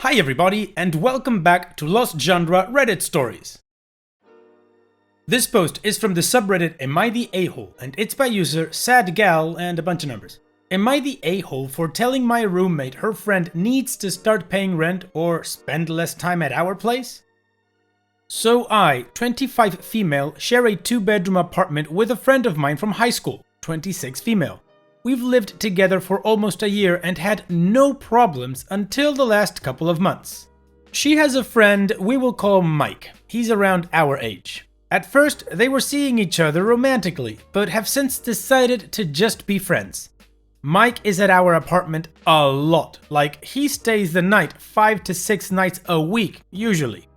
Hi everybody, and welcome back to Lost Genre Reddit Stories. This post is from the subreddit Am I the A-hole, and it's by user SadGal and a bunch of numbers. Am I the a-hole for telling my roommate her friend needs to start paying rent or spend less time at our place? So I, 25 female, share a 2-bedroom apartment with a friend of mine from high school, 26 female. We've lived together for almost a year and had no problems until the last couple of months. She has a friend we will call Mike. He's around our age. At first, they were seeing each other romantically, but have since decided to just be friends. Mike is at our apartment a lot, like he stays the night 5 to 6 nights a week, usually.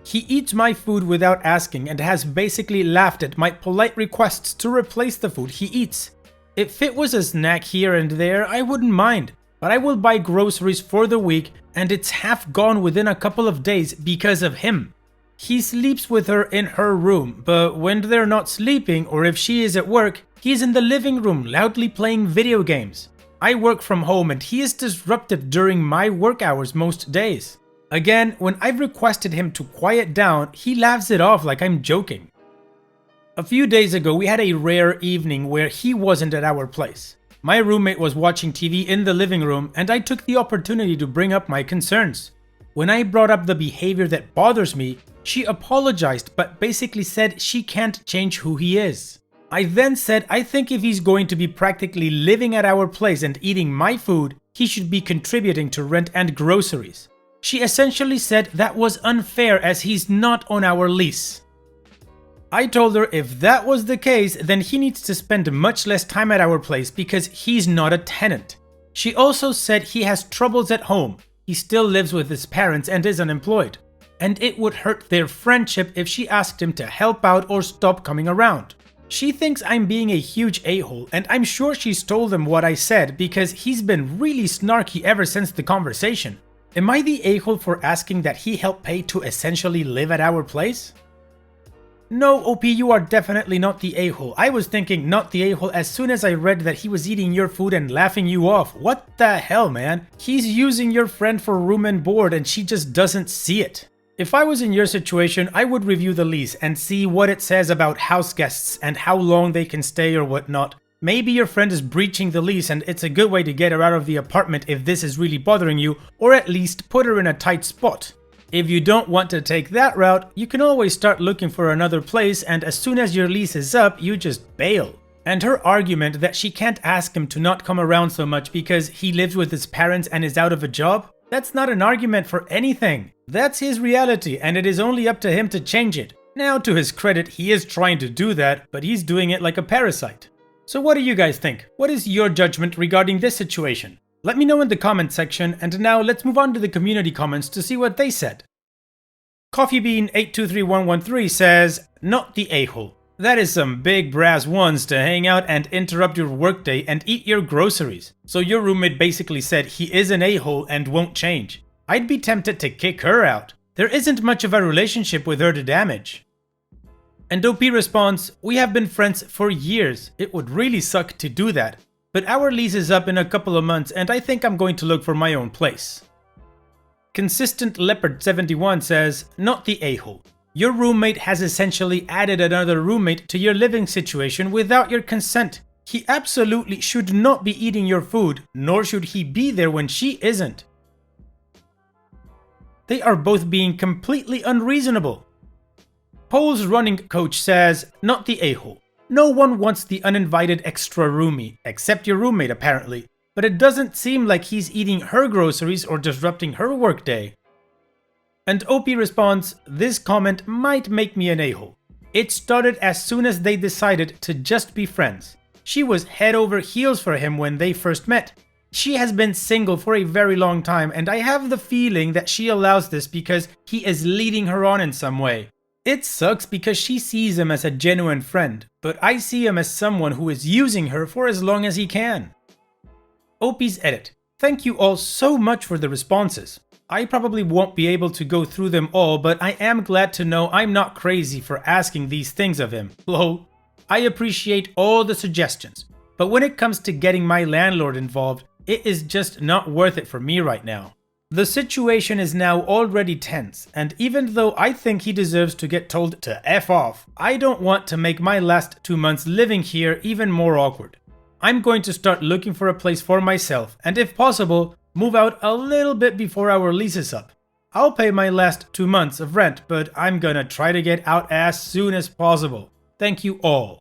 He eats my food without asking and has basically laughed at my polite requests to replace the food he eats. If it was a snack here and there, I wouldn't mind, but I will buy groceries for the week and it's half gone within a couple of days because of him. He sleeps with her in her room, but when they're not sleeping or if she is at work, he's in the living room loudly playing video games. I work from home and he is disruptive during my work hours most days. Again, when I've requested him to quiet down, he laughs it off like I'm joking. A few days ago, we had a rare evening where he wasn't at our place. My roommate was watching TV in the living room and I took the opportunity to bring up my concerns. When I brought up the behavior that bothers me, she apologized but basically said she can't change who he is. I then said I think if he's going to be practically living at our place and eating my food, he should be contributing to rent and groceries. She essentially said that was unfair as he's not on our lease. I told her if that was the case, then he needs to spend much less time at our place because he's not a tenant. She also said he has troubles at home, he still lives with his parents and is unemployed, and it would hurt their friendship if she asked him to help out or stop coming around. She thinks I'm being a huge a-hole, and I'm sure she's told him what I said because he's been really snarky ever since the conversation. Am I the a-hole for asking that he help pay to essentially live at our place? No, OP, you are definitely not the a-hole. I was thinking not the a-hole as soon as I read that he was eating your food and laughing you off. What the hell, man? He's using your friend for room and board and she just doesn't see it. If I was in your situation, I would review the lease and see what it says about house guests and how long they can stay or whatnot. Maybe your friend is breaching the lease and it's a good way to get her out of the apartment if this is really bothering you, or at least put her in a tight spot. If you don't want to take that route, you can always start looking for another place and as soon as your lease is up, you just bail. And her argument that she can't ask him to not come around so much because he lives with his parents and is out of a job, that's not an argument for anything. That's his reality and it is only up to him to change it. Now, to his credit, he is trying to do that, but he's doing it like a parasite. So what do you guys think? What is your judgment regarding this situation? Let me know in the comment section, and now let's move on to the community comments to see what they said. CoffeeBean823113 says, not the a-hole. That is some big brass ones to hang out and interrupt your workday and eat your groceries. So your roommate basically said he is an a-hole and won't change. I'd be tempted to kick her out. There isn't much of a relationship with her to damage. And OP responds, we have been friends for years. It would really suck to do that. But our lease is up in a couple of months and I think I'm going to look for my own place. Consistent Leopard 71 says, not the a-hole. Your roommate has essentially added another roommate to your living situation without your consent. He absolutely should not be eating your food, nor should he be there when she isn't. They are both being completely unreasonable. Pole's running coach says, not the a-hole. No one wants the uninvited extra roomie, except your roommate apparently, but it doesn't seem like he's eating her groceries or disrupting her workday. And OP responds, this comment might make me an a-hole. It started as soon as they decided to just be friends. She was head over heels for him when they first met. She has been single for a very long time and I have the feeling that she allows this because he is leading her on in some way. It sucks because she sees him as a genuine friend, but I see him as someone who is using her for as long as he can. OP's edit. Thank you all so much for the responses. I probably won't be able to go through them all, but I am glad to know I'm not crazy for asking these things of him. Lol. I appreciate all the suggestions, but when it comes to getting my landlord involved, it is just not worth it for me right now. The situation is now already tense, and even though I think he deserves to get told to F off, I don't want to make my last 2 months living here even more awkward. I'm going to start looking for a place for myself, and if possible, move out a little bit before our lease is up. I'll pay my last 2 months of rent, but I'm gonna try to get out as soon as possible. Thank you all.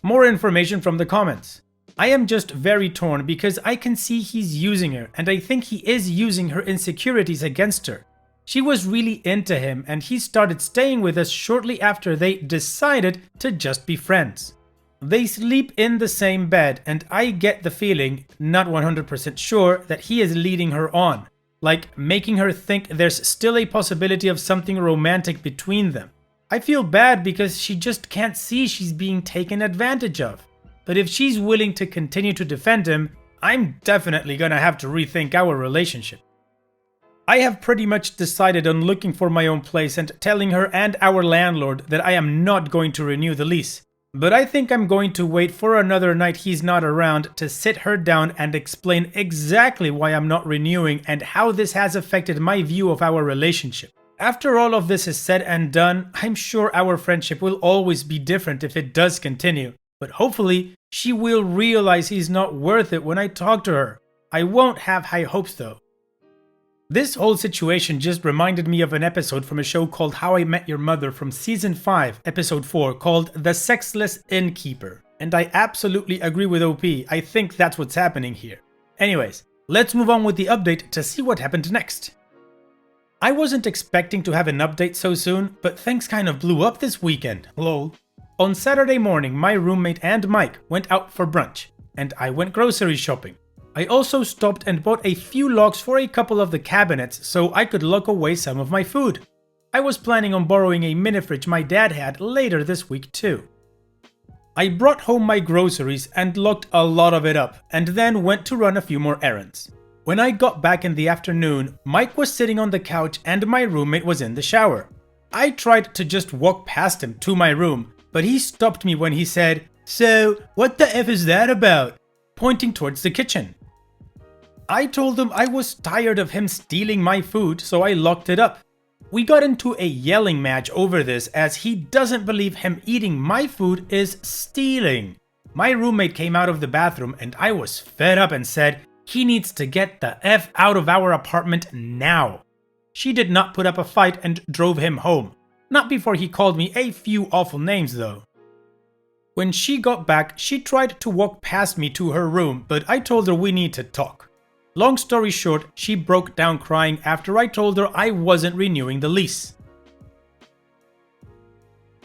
More information from the comments. I am just very torn because I can see he's using her, and I think he is using her insecurities against her. She was really into him, and he started staying with us shortly after they decided to just be friends. They sleep in the same bed, and I get the feeling, not 100% sure, that he is leading her on, like making her think there's still a possibility of something romantic between them. I feel bad because she just can't see she's being taken advantage of. But if she's willing to continue to defend him, I'm definitely gonna have to rethink our relationship. I have pretty much decided on looking for my own place and telling her and our landlord that I am not going to renew the lease. But I think I'm going to wait for another night he's not around to sit her down and explain exactly why I'm not renewing and how this has affected my view of our relationship. After all of this is said and done, I'm sure our friendship will always be different if it does continue. But hopefully, she will realize he's not worth it when I talk to her. I won't have high hopes though. This whole situation just reminded me of an episode from a show called How I Met Your Mother from Season 5, Episode 4, called The Sexless Innkeeper. And I absolutely agree with OP, I think that's what's happening here. Anyways, let's move on with the update to see what happened next. I wasn't expecting to have an update so soon, but things kind of blew up this weekend, lol. On Saturday morning, my roommate and Mike went out for brunch, and I went grocery shopping. I also stopped and bought a few locks for a couple of the cabinets so I could lock away some of my food. I was planning on borrowing a mini fridge my dad had later this week too. I brought home my groceries and locked a lot of it up, and then went to run a few more errands. When I got back in the afternoon, Mike was sitting on the couch and my roommate was in the shower. I tried to just walk past him to my room, but he stopped me when he said, "So, what the F is that about?" pointing towards the kitchen. I told him I was tired of him stealing my food, so I locked it up. We got into a yelling match over this as he doesn't believe him eating my food is stealing. My roommate came out of the bathroom and I was fed up and said he needs to get the F out of our apartment now. She did not put up a fight and drove him home. Not before he called me a few awful names though. When she got back, she tried to walk past me to her room, but I told her we need to talk. Long story short, she broke down crying after I told her I wasn't renewing the lease.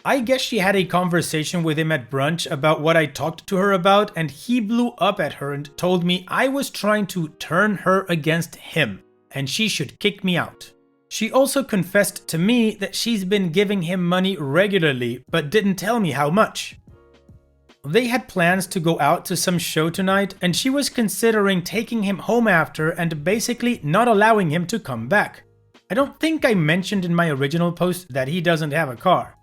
I guess she had a conversation with him at brunch about what I talked to her about, and he blew up at her and told me I was trying to turn her against him, and she should kick me out. She also confessed to me that she's been giving him money regularly, but didn't tell me how much. They had plans to go out to some show tonight, and she was considering taking him home after and basically not allowing him to come back. I don't think I mentioned in my original post that he doesn't have a car.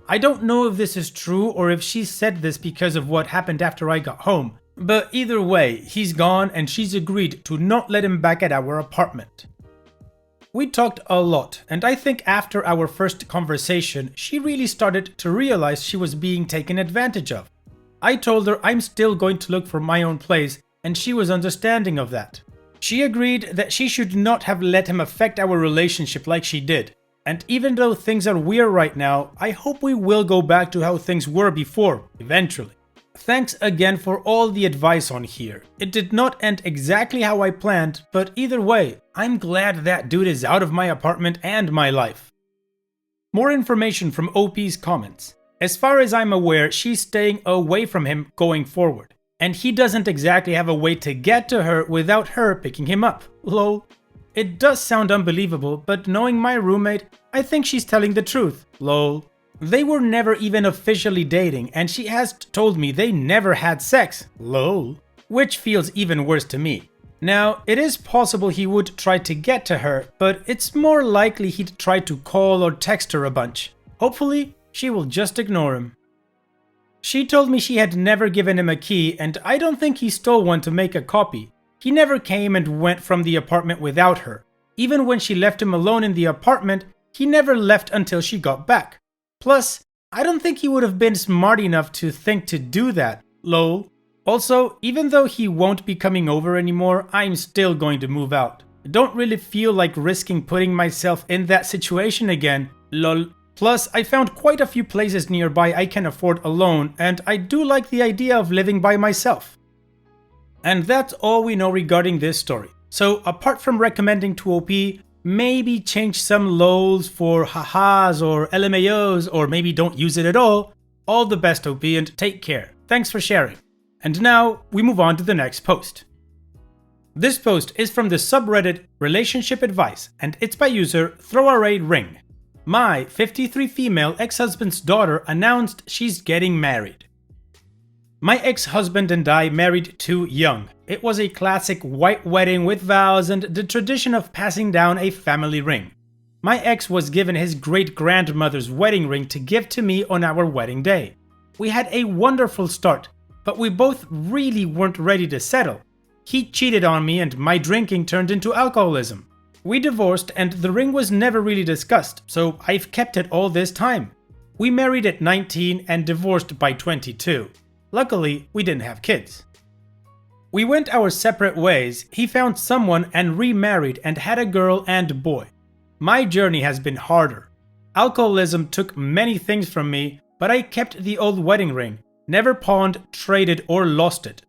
I don't know if this is true or if she said this because of what happened after I got home, but either way, he's gone and she's agreed to not let him back at our apartment. We talked a lot, and I think after our first conversation, she really started to realize she was being taken advantage of. I told her I'm still going to look for my own place, and she was understanding of that. She agreed that she should not have let him affect our relationship like she did. And even though things are weird right now, I hope we will go back to how things were before, eventually. Thanks again for all the advice on here. It did not end exactly how I planned, but either way, I'm glad that dude is out of my apartment and my life. More information from OP's comments. As far as I'm aware, she's staying away from him going forward. And he doesn't exactly have a way to get to her without her picking him up. Lol. It does sound unbelievable, but knowing my roommate, I think she's telling the truth. Lol. They were never even officially dating, and she has told me they never had sex. Lol. Which feels even worse to me. Now, it is possible he would try to get to her, but it's more likely he'd try to call or text her a bunch. Hopefully, she will just ignore him. She told me she had never given him a key, and I don't think he stole one to make a copy. He never came and went from the apartment without her. Even when she left him alone in the apartment, he never left until she got back. Plus, I don't think he would have been smart enough to think to do that, lol. Also, even though he won't be coming over anymore, I'm still going to move out. I don't really feel like risking putting myself in that situation again, lol. Plus, I found quite a few places nearby I can afford alone, and I do like the idea of living by myself. And that's all we know regarding this story. So apart from recommending to OP, maybe change some lols for hahas or LMAOs, or maybe don't use it at all the best OP and take care. Thanks for sharing. And now we move on to the next post. This post is from the subreddit Relationship Advice, and it's by user ThrowArrayRing. My 53 female ex-husband's daughter announced she's getting married. My ex-husband and I married too young. It was a classic white wedding with vows and the tradition of passing down a family ring. My ex was given his great-grandmother's wedding ring to give to me on our wedding day. We had a wonderful start, but we both really weren't ready to settle. He cheated on me and my drinking turned into alcoholism. We divorced and the ring was never really discussed, so I've kept it all this time. We married at 19 and divorced by 22. Luckily, we didn't have kids. We went our separate ways. He found someone and remarried and had a girl and boy. My journey has been harder. Alcoholism took many things from me, but I kept the old wedding ring, never pawned, traded, or lost it.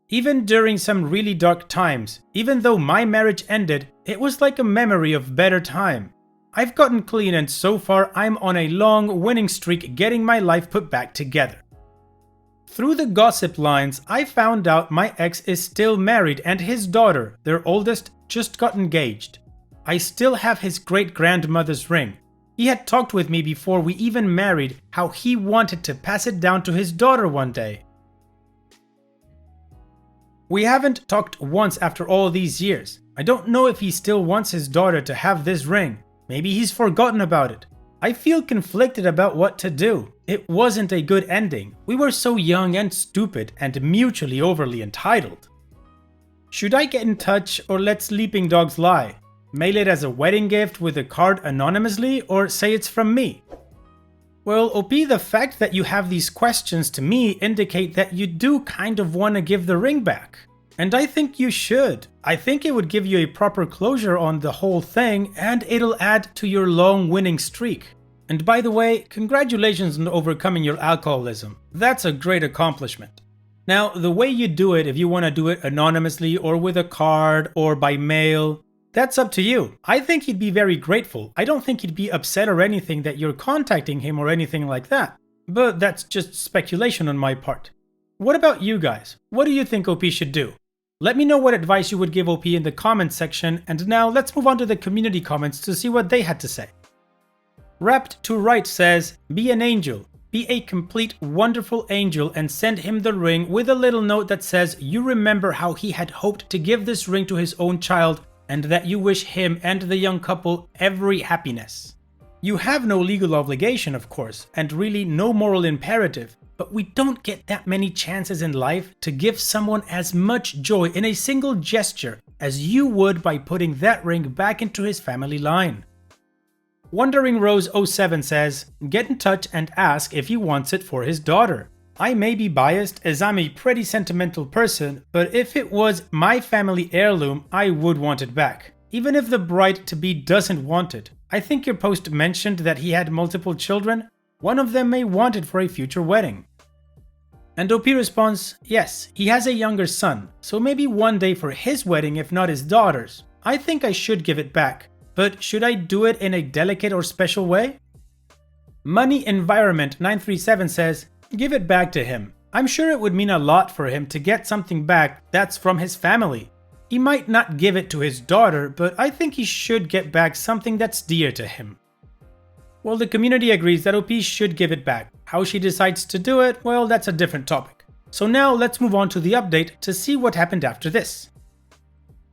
Even during some really dark times, even though my marriage ended, it was like a memory of better time. I've gotten clean and so far I'm on a long winning streak getting my life put back together. Through the gossip lines, I found out my ex is still married and his daughter, their oldest, just got engaged. I still have his great-grandmother's ring. He had talked with me before we even married how he wanted to pass it down to his daughter one day. We haven't talked once after all these years. I don't know if he still wants his daughter to have this ring. Maybe he's forgotten about it. I feel conflicted about what to do. It wasn't a good ending. We were so young and stupid and mutually overly entitled. Should I get in touch or let sleeping dogs lie? Mail it as a wedding gift with a card anonymously or say it's from me? Well, OP, the fact that you have these questions to me indicate that you do kind of want to give the ring back. And I think you should. I think it would give you a proper closure on the whole thing and it'll add to your long winning streak. And by the way, congratulations on overcoming your alcoholism. That's a great accomplishment. Now, the way you do it, if you want to do it anonymously or with a card or by mail, that's up to you. I think he'd be very grateful. I don't think he'd be upset or anything that you're contacting him or anything like that. But that's just speculation on my part. What about you guys? What do you think OP should do? Let me know what advice you would give OP in the comments section, and now let's move on to the community comments to see what they had to say. Wrapped to Right says, be an angel. Be a complete wonderful angel and send him the ring with a little note that says you remember how he had hoped to give this ring to his own child and that you wish him and the young couple every happiness. You have no legal obligation, of course, and really no moral imperative, but we don't get that many chances in life to give someone as much joy in a single gesture as you would by putting that ring back into his family line. Wondering Rose 07 says, get in touch and ask if he wants it for his daughter. I may be biased as I'm a pretty sentimental person, but if it was my family heirloom, I would want it back. Even if the bride-to-be doesn't want it. I think your post mentioned that he had multiple children. One of them may want it for a future wedding. And OP responds, yes, he has a younger son, so maybe one day for his wedding if not his daughter's. I think I should give it back, but should I do it in a delicate or special way? Money Environment 937 says, give it back to him. I'm sure it would mean a lot for him to get something back that's from his family. He might not give it to his daughter, but I think he should get back something that's dear to him. Well, the community agrees that OP should give it back. How she decides to do it, well, that's a different topic. So now let's move on to the update to see what happened after this.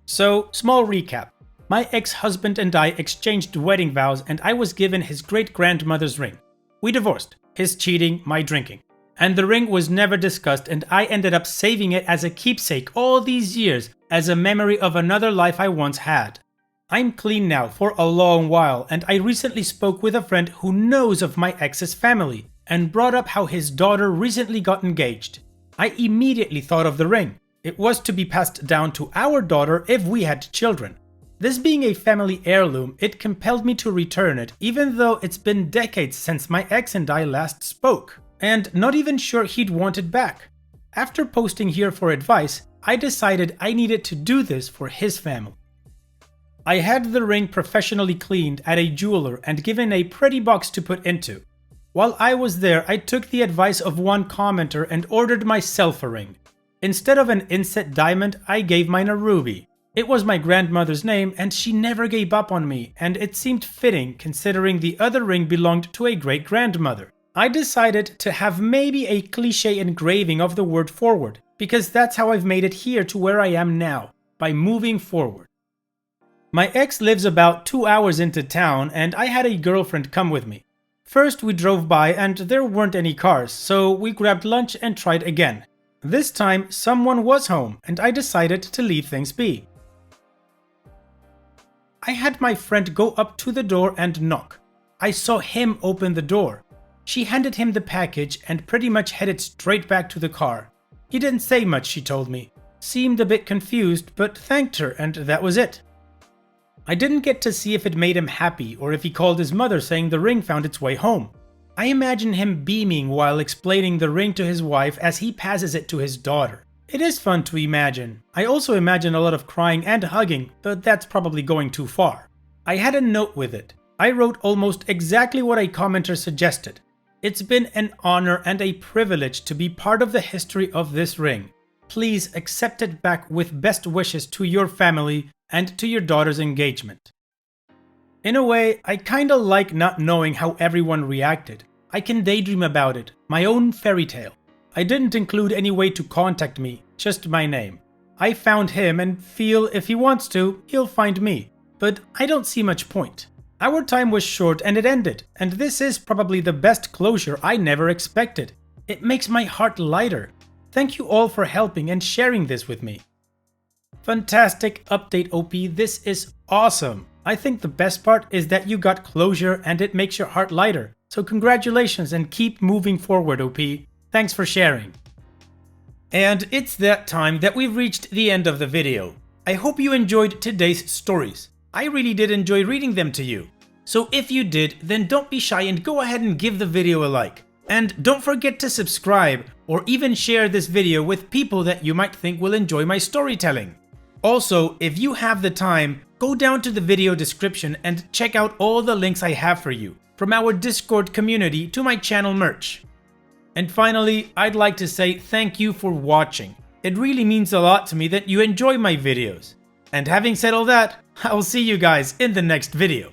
So, small recap. My ex-husband and I exchanged wedding vows and I was given his great-grandmother's ring. We divorced. His cheating, my drinking. And the ring was never discussed and I ended up saving it as a keepsake all these years as a memory of another life I once had. I'm clean now for a long while, and I recently spoke with a friend who knows of my ex's family and brought up how his daughter recently got engaged. I immediately thought of the ring. It was to be passed down to our daughter if we had children. This being a family heirloom, it compelled me to return it, even though it's been decades since my ex and I last spoke, and not even sure he'd want it back. After posting here for advice, I decided I needed to do this for his family. I had the ring professionally cleaned at a jeweler and given a pretty box to put into. While I was there, I took the advice of one commenter and ordered myself a ring. Instead of an inset diamond, I gave mine a ruby. It was my grandmother's name and she never gave up on me, and it seemed fitting considering the other ring belonged to a great-grandmother. I decided to have maybe a cliché engraving of the word forward, because that's how I've made it here to where I am now, by moving forward. My ex lives about 2 hours into town and I had a girlfriend come with me. First we drove by and there weren't any cars, so we grabbed lunch and tried again. This time someone was home and I decided to leave things be. I had my friend go up to the door and knock. I saw him open the door. She handed him the package and pretty much headed straight back to the car. He didn't say much, she told me. Seemed a bit confused, but thanked her and that was it. I didn't get to see if it made him happy or if he called his mother saying the ring found its way home. I imagine him beaming while explaining the ring to his wife as he passes it to his daughter. It is fun to imagine. I also imagine a lot of crying and hugging, but that's probably going too far. I had a note with it. I wrote almost exactly what a commenter suggested. It's been an honor and a privilege to be part of the history of this ring. Please accept it back with best wishes to your family and to your daughter's engagement. In a way, I kinda like not knowing how everyone reacted. I can daydream about it, my own fairy tale. I didn't include any way to contact me, just my name. I found him and feel if he wants to, he'll find me. But I don't see much point. Our time was short and it ended, and this is probably the best closure I never expected. It makes my heart lighter. Thank you all for helping and sharing this with me. Fantastic update, OP, this is awesome. I think the best part is that you got closure and it makes your heart lighter. So congratulations and keep moving forward, OP. Thanks for sharing. And it's that time that we've reached the end of the video. I hope you enjoyed today's stories. I really did enjoy reading them to you. So if you did, then don't be shy and go ahead and give the video a like. And don't forget to subscribe or even share this video with people that you might think will enjoy my storytelling. Also, if you have the time, go down to the video description and check out all the links I have for you, from our Discord community to my channel merch. And finally, I'd like to say thank you for watching. It really means a lot to me that you enjoy my videos. And having said all that, I'll see you guys in the next video.